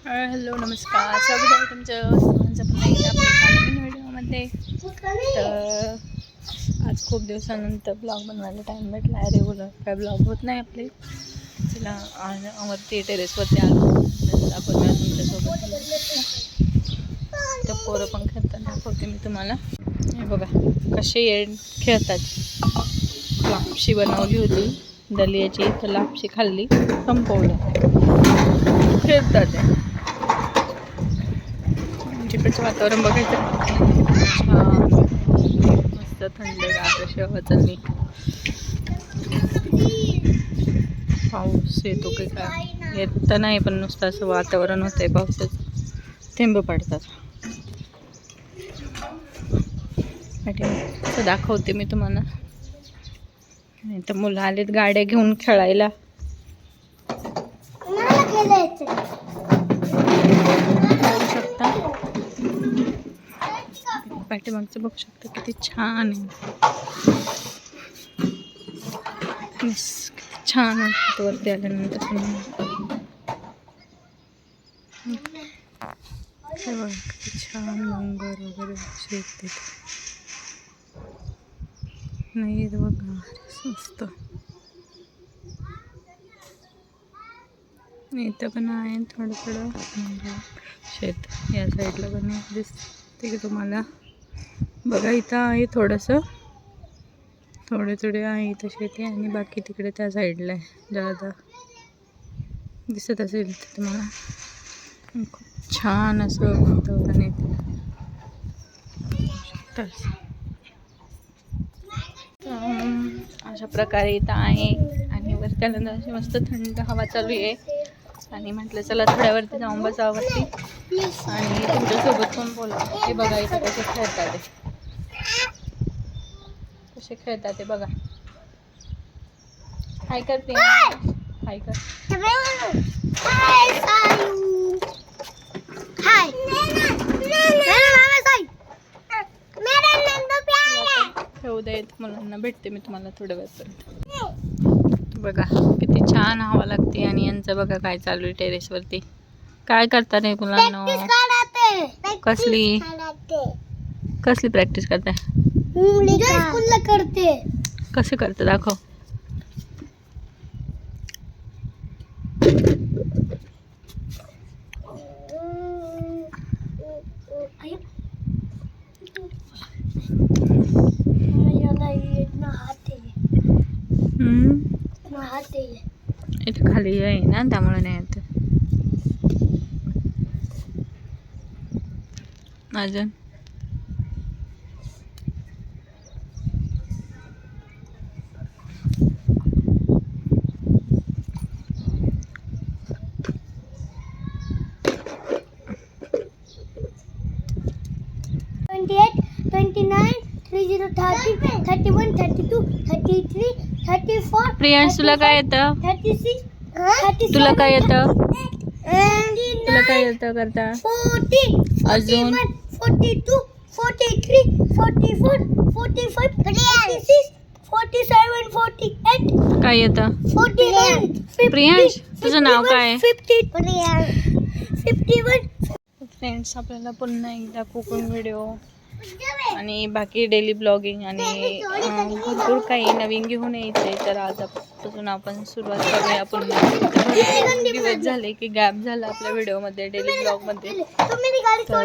Hello नमस्कार, स्वागत आहे तुमचं सर्वांचं पुन्हा एकदा आपल्या एका नवीन व्हिडिओमध्ये. तर आज खूप दिवसानंतर ब्लॉग बनवायला टाईम भेटला आहे. रेग्युलर काय ब्लॉग होत नाही आपले. चला आज वरती टेरेसवरती आलो दाखवतो तुमच्यासोबत. तर पोरं पण खेळतात, दाखवते मी तुम्हाला. हे बघा कसे खेळतात. लापशी बनवली होती दलियाची, तर लापशी खाल्ली, संपवलं, खेळतात आहे. तिकडचं वातावरण बघायचं, छान मस्त थंडगार अशी हवा चालली. पाऊस येतो की काय येत तर नाही, पण नुसतं असं वातावरण होतंय, पावसाचं थेंब पडतात. तर दाखवते मी तुम्हाला. नाही तर मुलं आलेत गाड्या घेऊन खेळायला. पाठीमागचं बघू शकता किती छान आहे. किती छान वाटतं वरती आल्यानंतर. किती छान डोंगर वगैरे शेत नाही बघा, मस्त. इथं पण आहे थोडं थोडं शेत, या साईडला पण दिसते की तुम्हाला. बघा इथं आहे थोडंसं, थोडे आहे इथं शेती, आणि बाकी तिकडे त्या साईडला आहे. जादा दिसत असेल तुम्हाला. खूप छान असं वातावरण आहे. अशा प्रकारे इथं आहे, आणि वरती आल्यानंतर अशी मस्त थंड हवा चालू आहे. आणि म्हटलं चला थोड्यावरती जाऊन बसावरती आणि तुमच्यासोबत पण बोला. हे बघा इथं कसे खेळतात, कसे खेळतात ते बघा. हाय करते, हाय कर. खेळू द्यायत मुलांना, भेटते मी तुम्हाला थोड्या वेळापर्यंत. बघा किती छान हवा लागते. आणि यांचं बघा काय चालू आहे टेरेसवरती. काय करतात हे मुलांना? कसली प्रॅक्टिस करताय? कसे करते दाखव. इथं खाली आहे ना, त्यामुळे नाही येत. अजून प्रियांश तुला काय येतं? तुला काय येतं? तुला काय येतं करता? अजून 42, 43, 44, 45, 46, 47, 48. काय येतं? 49. प्रियांश तुझं नाव काय? 51. फ्रेंड्स, आपल्याला पुन्हा एकदा कुकिंग व्हिडिओ आणि बाकी डेली ब्लॉगिंग आणि भरपूर काही नवीन घेऊन यायचे. तर आजपासून आपण सुरुवात करूया पुन्हा. दिवस झाले की गॅप झाला आपल्या व्हिडिओमध्ये, डेली ब्लॉगमध्ये. तर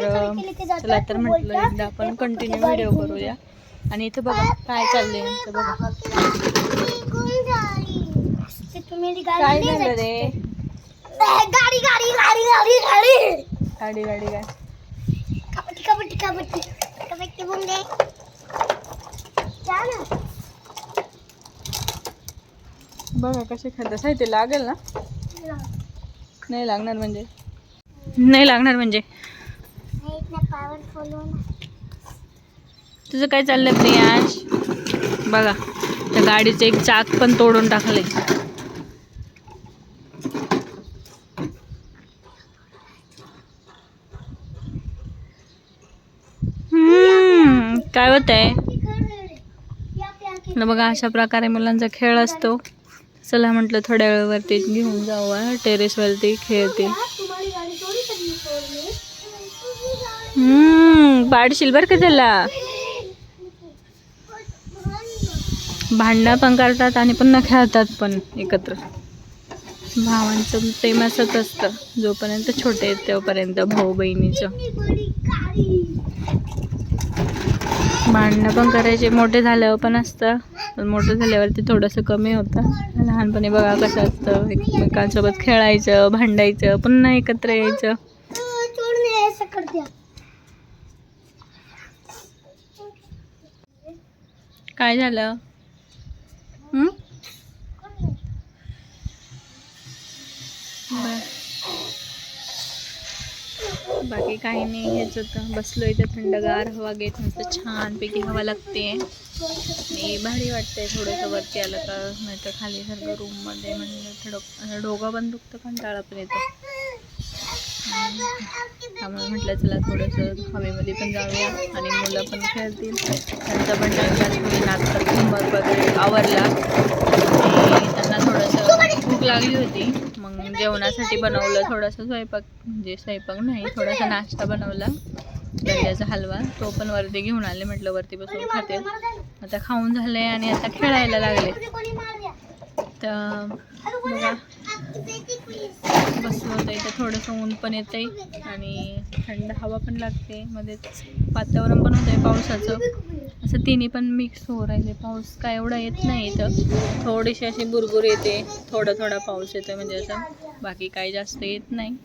चला तर म्हटलं एकदा आपण कंटिन्यू व्हिडिओ करूया. आणि इथं बघा काय चाललंय यांचं बघा. काय झालं रे? गाडी गाडी गाडी गाडी गाडी गाडी गाडी काय? कबड्डी कबड्डी कबड्डी कबड्डी बुंदे चला. बघा कसे खेळतात. आहे ते लागेल ना? नाही लागणार म्हणजे? नाही लागणार म्हणजे? तुझं काय चाललंय प्रियांश? बघा त्या गाडीचं एक चाक पण तोडून टाकले. काय होत आहे? बघा अशा प्रकारे मुलांचा खेळ असतो. चला म्हटलं थोड्या वेळावरती घेऊन जाऊया टेरेसवरती, खेळतील. पाडशील बरं का त्याला. भांडणं पण करतात आणि पुन्हा खेळतात पण एकत्र. भावांचं प्रेम असंच असतं, जोपर्यंत छोटे आहेत तोपर्यंत भाऊ बहिणीचं. भांडणं पण करायचे, मोठे झाल्यावर पण असतं, पण मोठं झाल्यावरती थोडंसं कमी होतं. लहानपणी बघा कसं असतं, एकमेकांसोबत खेळायचं, भांडायचं, पुन्हा एकत्र यायचं. काय झालं? बाकी काही नाही, हेच होतं. बसलो इथे थंडगार हवा घेत, नुसतं छानपैकी हवा लागते आणि भारी वाटतंय. थोडंसं वरती आलं का, नाही तर खाली सारखं रूममध्ये म्हणलं थोडं डोकं पण दुखतं, कंटाळा पण येतो. त्यामुळे म्हटलं चला थोडंसं हवेमध्ये पण जाऊया आणि मुलं पण खेळतील, त्यांचा पण टाइमपास होईल. आता होमवर्क वगैरे आवरला आणि त्यांना थोडंसं भूक लागली होती, मग जेवणासाठी बनवलं थोडंसं स्वयंपाक, म्हणजे स्वयंपाक नाही, थोडासा नाश्ता बनवला, गऱ्याचा हलवा. तो पण वरती घेऊन आले, म्हटलं वरती बसून खाते. आता खाऊन झाले आणि आता खेळायला लागले. तर बघा बसलं होतं इथं, थोडंसं ऊन पण येतंय आणि थंड हवा पण लागते, मध्येच वातावरण पण होतंय पावसाचं. असं तिन्ही पण मिक्स होऊ राहिले. पाऊस काय एवढा येत नाही इथं, थोडीशी अशी बुरबुर येते, थोडा पाऊस येतोय, म्हणजे असं बाकी काही जास्त येत नाही.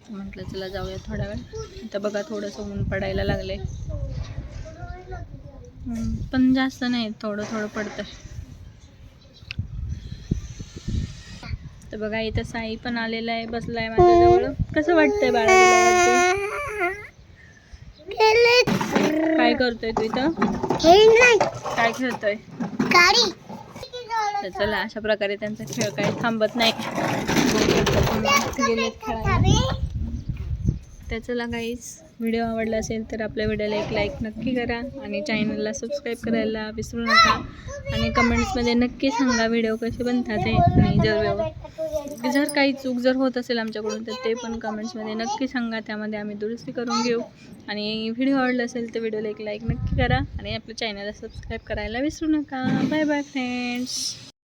म्हटलं चला जाऊया थोडा वेळ. आता बघा थोडंसं ऊन पडायला लागले, पण जास्त नाही, थोडं पडतंय. तर बघा इथं साई पण आलेला आहे, बसलाय माझ्याजवळ. कसं वाटतंय बाळा तुला? काय करतोय तू इथं? काय खेळतोय? तर चला, अशा प्रकारे त्यांचा खेळ काही थांबत नाही. गेलेत खेळायला. तर चला गाईस, व्हिडिओ आवडला असेल तर आपल्या व्हिडिओला एक लाईक नक्की करा आणि चॅनलला सबस्क्राईब करायला विसरू नका. आणि कमेंट्समध्ये नक्की सांगा व्हिडिओ कसे बनतात ते, आणि जर काही चूक जर होत असेल आमच्याकडून तर ते पण कमेंट्समध्ये नक्की सांगा, त्यामध्ये आम्ही दुरुस्ती करून घेऊ. आणि व्हिडिओ आवडला असेल तर व्हिडिओला एक लाईक नक्की करा आणि आपल्या चॅनलला सबस्क्राईब करायला विसरू नका. Bye bye friends.